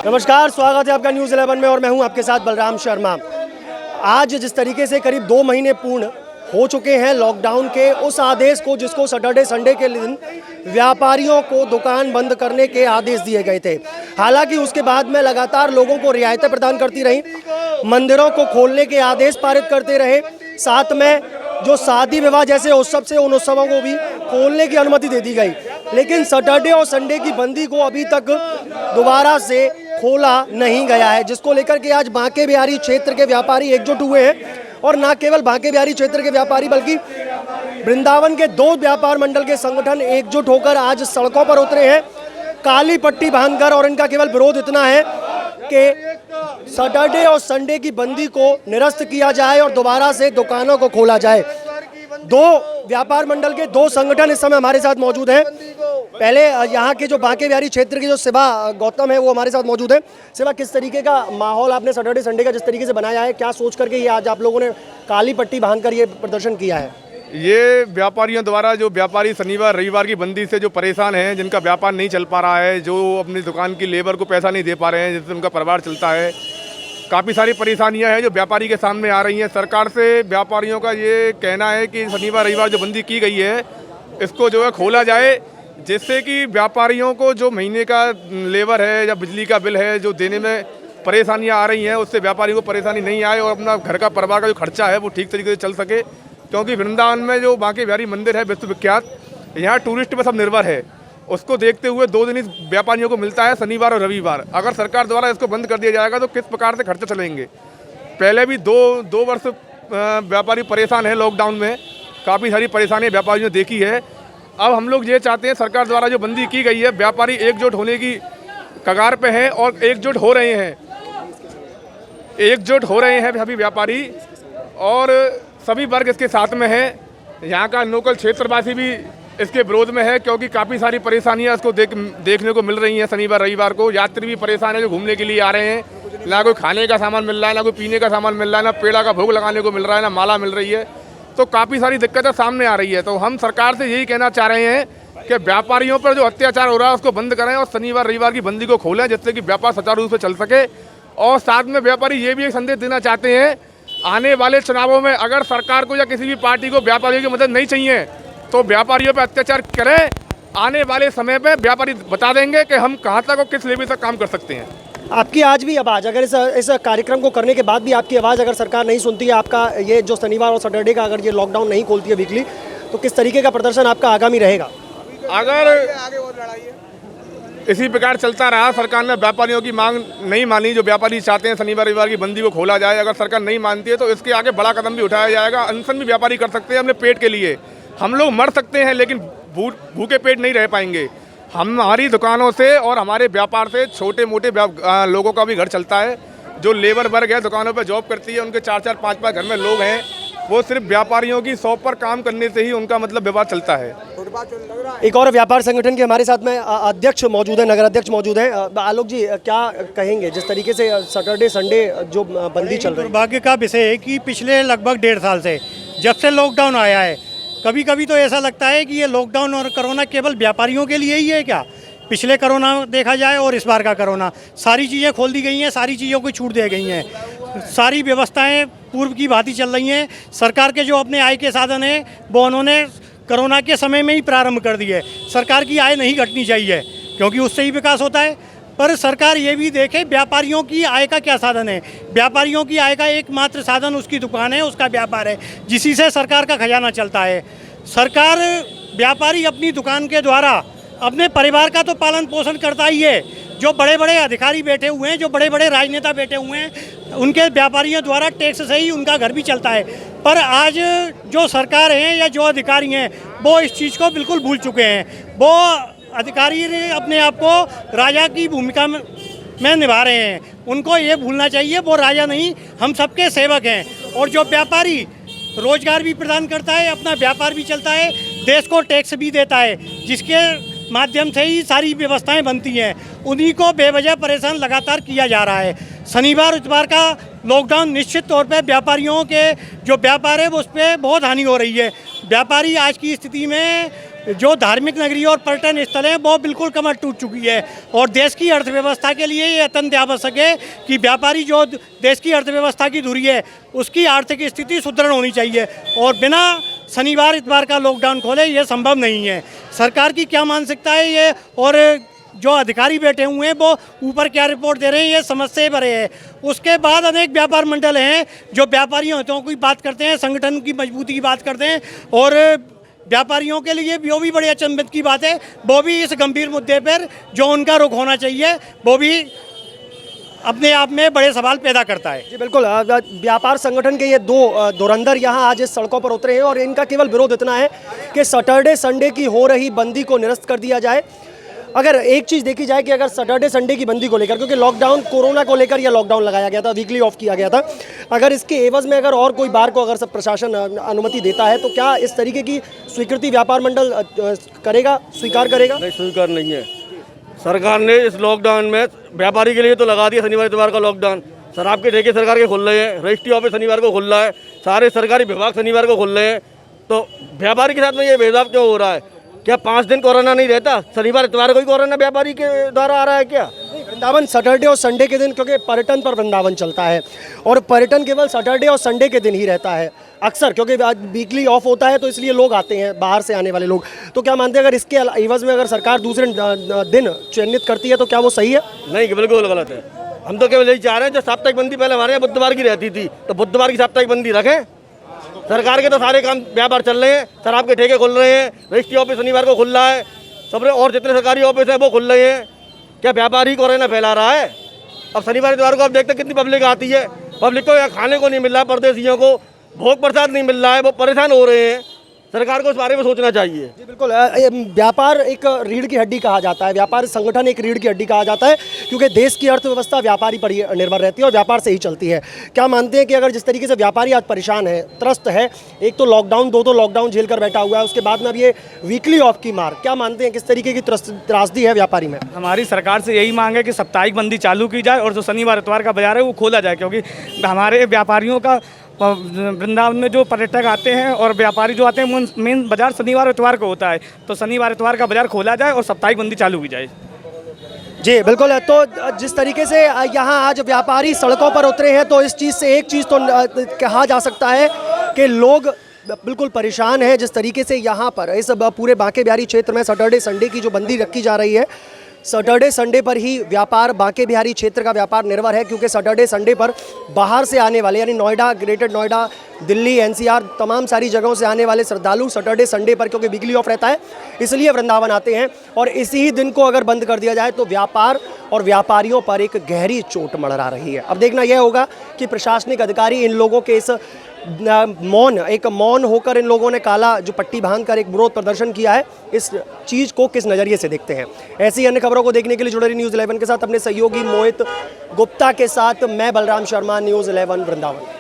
नमस्कार, स्वागत है आपका न्यूज़ 11 में और मैं हूं आपके साथ बलराम शर्मा। आज जिस तरीके से करीब 2 महीने पूर्ण हो चुके हैं लॉकडाउन के उस आदेश को, जिसको सैटरडे संडे के दिन व्यापारियों को दुकान बंद करने के आदेश दिए गए थे। हालांकि उसके बाद में लगातार लोगों को रियायतें प्रदान करती रही, मंदिरों को खोलने के आदेश पारित करते रहे, साथ में जो शादी विवाह जैसे उत्सव से उन उत्सवों को भी खोलने की अनुमति दे दी गई। लेकिन सैटरडे और संडे की बंदी को अभी तक दोबारा से खोला नहीं गया है, जिसको लेकर के आज बांके बिहारी क्षेत्र के व्यापारी एकजुट हुए हैं। और न केवल बांके बिहारी क्षेत्र के व्यापारी बल्कि वृंदावन के 2 व्यापार मंडल के संगठन एकजुट होकर आज सड़कों पर उतरे हैं काली पट्टी बांधकर। और इनका केवल विरोध इतना है कि सैटरडे और संडे की बंदी को निरस्त किया जाए और दोबारा से दुकानों को खोला जाए। 2 व्यापार मंडल के 2 संगठन इस समय हमारे साथ मौजूद हैं। पहले यहाँ के जो बांके बिहारी क्षेत्र की जो शिवा गौतम है वो हमारे साथ मौजूद है। शिवा, किस तरीके का माहौल आपने सैटरडे संडे का जिस तरीके से बनाया है, क्या सोच करके ये आज आप लोगों ने काली पट्टी बांधकर ये प्रदर्शन किया है? ये व्यापारियों द्वारा जो व्यापारी शनिवार रविवार की बंदी से जो परेशान हैं, जिनका व्यापार नहीं चल पा रहा है, जो अपनी दुकान की लेबर को पैसा नहीं दे पा रहे हैं, जिससे उनका परिवार चलता है, काफ़ी सारी परेशानियां हैं जो व्यापारी के सामने आ रही हैं। सरकार से व्यापारियों का ये कहना है कि शनिवार रविवार जो बंदी की गई है इसको जो है खोला जाए, जिससे कि व्यापारियों को जो महीने का लेबर है या बिजली का बिल है जो देने में परेशानियां आ रही हैं, उससे व्यापारी को परेशानी नहीं आए और अपना घर का परिवार का जो खर्चा है वो ठीक तरीके से चल सके। क्योंकि वृंदावन में जो बांके बिहारी मंदिर है विश्वविख्यात, यहाँ टूरिस्ट पर सब निर्भर है। उसको देखते हुए 2 दिन इस व्यापारियों को मिलता है, शनिवार और रविवार। अगर सरकार द्वारा इसको बंद कर दिया जाएगा तो किस प्रकार से खर्चे चलेंगे। पहले भी दो वर्ष व्यापारी परेशान है लॉकडाउन में, काफ़ी सारी परेशानी व्यापारियों ने देखी है। अब हम लोग ये चाहते हैं सरकार द्वारा जो बंदी की गई है, व्यापारी एकजुट होने की कगार पे हैं और एकजुट हो रहे हैं अभी व्यापारी, और सभी वर्ग इसके साथ में हैं। यहाँ का लोकल क्षेत्रवासी भी इसके विरोध में है, क्योंकि काफ़ी सारी परेशानियाँ इसको देखने को मिल रही हैं। शनिवार रविवार को यात्री भी परेशान है जो घूमने के लिए आ रहे हैं, ना कोई खाने का सामान मिल रहा है, ना कोई पीने का सामान मिल रहा है, ना पेड़ा का भोग लगाने को मिल रहा है, ना माला मिल रही है। तो काफ़ी सारी दिक्कतें सामने आ रही है। तो हम सरकार से यही कहना चाह रहे हैं कि व्यापारियों पर जो अत्याचार हो रहा है उसको बंद करें और शनिवार रविवार की बंदी को खोलें, जिससे कि व्यापार सुचारू रूप से चल सके। और साथ में व्यापारी ये भी एक संदेश देना चाहते हैं, आने वाले चुनावों में अगर सरकार को या किसी भी पार्टी को व्यापारियों की मदद नहीं चाहिए तो व्यापारियों पर अत्याचार करें। आने वाले समय पे व्यापारी बता देंगे कि हम कहाँ तक और किस लेवल तक काम कर सकते हैं। आपकी आज भी आवाज़, अगर इस कार्यक्रम को करने के बाद भी आपकी आवाज़ अगर सरकार नहीं सुनती है, आपका ये जो शनिवार और सैटरडे का अगर ये लॉकडाउन नहीं खोलती है वीकली, तो किस तरीके का प्रदर्शन आपका आगामी रहेगा? अगर इसी प्रकार चलता रहा, सरकार ने व्यापारियों की मांग नहीं मानी, जो व्यापारी चाहते हैं शनिवार रविवार की बंदी को खोला जाए, अगर सरकार नहीं मानती है तो इसके आगे बड़ा कदम भी उठाया जाएगा। अनशन भी व्यापारी कर सकते हैं अपने पेट के लिए। हम लोग मर सकते हैं लेकिन भूखे पेट नहीं रह पाएंगे। हमारी दुकानों से और हमारे व्यापार से छोटे मोटे लोगों का भी घर चलता है। जो लेबर वर्ग है दुकानों पर जॉब करती है, उनके 4-4, 5-5 घर में लोग हैं, वो सिर्फ व्यापारियों की शॉप पर काम करने से ही उनका मतलब व्यवहार चलता है। एक और व्यापार संगठन के हमारे साथ में अध्यक्ष मौजूद है, नगर अध्यक्ष मौजूद है। आलोक जी, क्या कहेंगे जिस तरीके से सैटरडे संडे जो बंदी चल रही है? दुर्भाग्य का विषय है कि पिछले लगभग 1.5 साल से जब से लॉकडाउन आया है, कभी कभी तो ऐसा लगता है कि ये लॉकडाउन और कोरोना केवल व्यापारियों के लिए ही है क्या? पिछले कोरोना देखा जाए और इस बार का कोरोना, सारी चीज़ें खोल दी गई हैं, सारी चीज़ों को छूट दी गई हैं, सारी व्यवस्थाएं पूर्व की भांति चल रही हैं। सरकार के जो अपने आय के साधन हैं वो उन्होंने कोरोना के समय में ही प्रारंभ कर दिए। सरकार की आय नहीं घटनी चाहिए क्योंकि उससे ही विकास होता है, पर सरकार ये भी देखे व्यापारियों की आय का क्या साधन है। व्यापारियों की आय का एकमात्र साधन उसकी दुकान है, उसका व्यापार है, जिसी से सरकार का खजाना चलता है। सरकार व्यापारी अपनी दुकान के द्वारा अपने परिवार का तो पालन पोषण करता ही है। जो बड़े बड़े अधिकारी बैठे हुए हैं, जो बड़े बड़े राजनेता बैठे हुए हैं, उनके व्यापारियों द्वारा टैक्स से ही उनका घर भी चलता है। पर आज जो सरकार हैं या जो अधिकारी हैं वो इस चीज़ को बिल्कुल भूल चुके हैं। वो अधिकारी अपने आप को राजा की भूमिका में निभा रहे हैं। उनको ये भूलना चाहिए वो राजा नहीं, हम सबके सेवक हैं। और जो व्यापारी रोजगार भी प्रदान करता है, अपना व्यापार भी चलता है, देश को टैक्स भी देता है, जिसके माध्यम से ही सारी व्यवस्थाएं बनती हैं, उन्हीं को बेवजह परेशान लगातार किया जा रहा है। शनिवार इतवार का लॉकडाउन निश्चित तौर पे व्यापारियों के जो व्यापार है वो उस पर बहुत हानि हो रही है। व्यापारी आज की स्थिति में जो धार्मिक नगरी और पर्यटन स्थल हैं वो बिल्कुल कमर टूट चुकी है। और देश की अर्थव्यवस्था के लिए ये अत्यंत आवश्यक है कि व्यापारी जो देश की अर्थव्यवस्था की धुरी है उसकी आर्थिक स्थिति सुदृढ़ होनी चाहिए, और बिना शनिवार इतवार का लॉकडाउन खोले ये संभव नहीं है। सरकार की क्या मानसिकता है ये, और जो अधिकारी बैठे हुए हैं वो ऊपर क्या रिपोर्ट दे रहे हैं, ये समझ से भरे हैं। उसके बाद अनेक व्यापार मंडल हैं जो व्यापारियों हितों की बात करते हैं, संगठन की मजबूती की बात करते हैं, और व्यापारियों के लिए वो भी बड़ी अचंभित की बात है, वो भी इस गंभीर मुद्दे पर जो उनका रुख होना चाहिए वो भी अपने आप में बड़े सवाल पैदा करता है। जी बिल्कुल, व्यापार संगठन के ये दो धुरंधर यहाँ आज इस सड़कों पर उतरे हैं और इनका केवल विरोध इतना है कि सैटरडे संडे की हो रही बंदी को निरस्त कर दिया जाए। अगर एक चीज़ देखी जाए कि अगर सैटरडे संडे की बंदी को लेकर, क्योंकि लॉकडाउन कोरोना को लेकर यह लॉकडाउन लगाया गया था, वीकली ऑफ किया गया था, अगर इसके एवज में अगर और कोई बार को अगर सब प्रशासन अनुमति देता है तो क्या इस तरीके की स्वीकृति व्यापार मंडल करेगा, स्वीकार करेगा? नहीं, स्वीकार नहीं है। सरकार ने इस लॉकडाउन में व्यापारी के लिए तो लगा दिया शनिवार इतवार का लॉकडाउन। शराब के ठेके सरकार के खुल रहे हैं, रजिस्ट्री ऑफिस शनिवार को खुल रहा है, सारे सरकारी विभाग शनिवार को खुल रहे हैं, तो व्यापारी के साथ में ये भेदभाव क्यों हो रहा है? क्या 5 दिन कोरोना नहीं रहता? शनिवार इतवार को ही कोरोना व्यापारी के द्वारा आ रहा है क्या? वृंदावन सैटरडे और संडे के दिन, क्योंकि पर्यटन पर वृंदावन चलता है और पर्यटन केवल सैटरडे और संडे के दिन ही रहता है अक्सर, क्योंकि वीकली ऑफ होता है तो इसलिए लोग आते हैं, बाहर से आने वाले लोग। तो क्या मानते हैं अगर इसके एवज में अगर सरकार दूसरे दिन चिन्हित करती है तो क्या वो सही है? नहीं, बिल्कुल गलत है। हम तो केवल यही चाह रहे हैं, जो साप्ताहिक बंदी पहले हमारे यहाँ बुधवार की रहती थी तो बुधवार की साप्ताहिक बंदी रखें। सरकार के तो सारे काम व्यापार चल रहे हैं, शराब के ठेके खुल रहे हैं, रजिस्ट्री ऑफिस शनिवार को खुल रहा है, सब और जितने सरकारी ऑफिस हैं वो खुल रहे हैं। क्या व्यापारी कोरोना फैला रहा है? अब शनिवार इतवार को आप देखते हैं कितनी पब्लिक आती है। पब्लिक को यहाँ खाने को नहीं मिल रहा है, परदेशियों को भोग प्रसाद नहीं मिल रहा है, वो परेशान हो रहे हैं। सरकार को इस बारे में सोचना चाहिए। जी बिल्कुल, व्यापार एक रीढ़ की हड्डी कहा जाता है, व्यापार संगठन एक रीढ़ की हड्डी कहा जाता है, क्योंकि देश की अर्थव्यवस्था व्यापारी पर ही निर्भर रहती है और व्यापार से ही चलती है। क्या मानते हैं कि अगर जिस तरीके से व्यापारी आज परेशान है, त्रस्त है, एक तो लॉकडाउन, दो लॉकडाउन झेल कर बैठा हुआ है, उसके बाद में अब ये वीकली ऑफ की मार, क्या मानते हैं किस तरीके की त्रासदी है व्यापारी में? हमारी सरकार से यही मांग है कि साप्ताहिक बंदी चालू की जाए और जो शनिवार इतवार का बाजार है वो खोला जाए, क्योंकि हमारे व्यापारियों का वृंदावन में जो पर्यटक आते हैं और व्यापारी जो आते हैं मेन बाजार शनिवार इतवार को होता है, तो शनिवार इतवार का बाजार खोला जाए और साप्ताहिक बंदी चालू की जाए। जी बिल्कुल है। तो जिस तरीके से यहाँ आज व्यापारी सड़कों पर उतरे हैं तो इस चीज़ से एक चीज़ तो कहा जा सकता है कि लोग बिल्कुल परेशान हैं। जिस तरीके से यहाँ पर इस पूरे बांके बिहारी क्षेत्र में सैटरडे संडे की जो बंदी रखी जा रही है, सैटरडे संडे पर ही व्यापार, बांके बिहारी क्षेत्र का व्यापार निर्भर है, क्योंकि सैटरडे संडे पर बाहर से आने वाले यानी नोएडा, ग्रेटर नोएडा, दिल्ली, एनसीआर, तमाम सारी जगहों से आने वाले श्रद्धालु सैटरडे संडे पर, क्योंकि वीकली ऑफ रहता है, इसलिए वृंदावन आते हैं। और इसी ही दिन को अगर बंद कर दिया जाए तो व्यापार और व्यापारियों पर एक गहरी चोट मंडरा रही है। अब देखना यह होगा कि प्रशासनिक अधिकारी इन लोगों के इस मौन होकर इन लोगों ने काला जो पट्टी बांधकर एक विरोध प्रदर्शन किया है, इस चीज़ को किस नज़रिए से देखते हैं। ऐसी अन्य खबरों को देखने के लिए जुड़े रहिए न्यूज़ 11 के साथ। अपने सहयोगी मोहित गुप्ता के साथ मैं बलराम शर्मा, न्यूज़ 11 वृंदावन।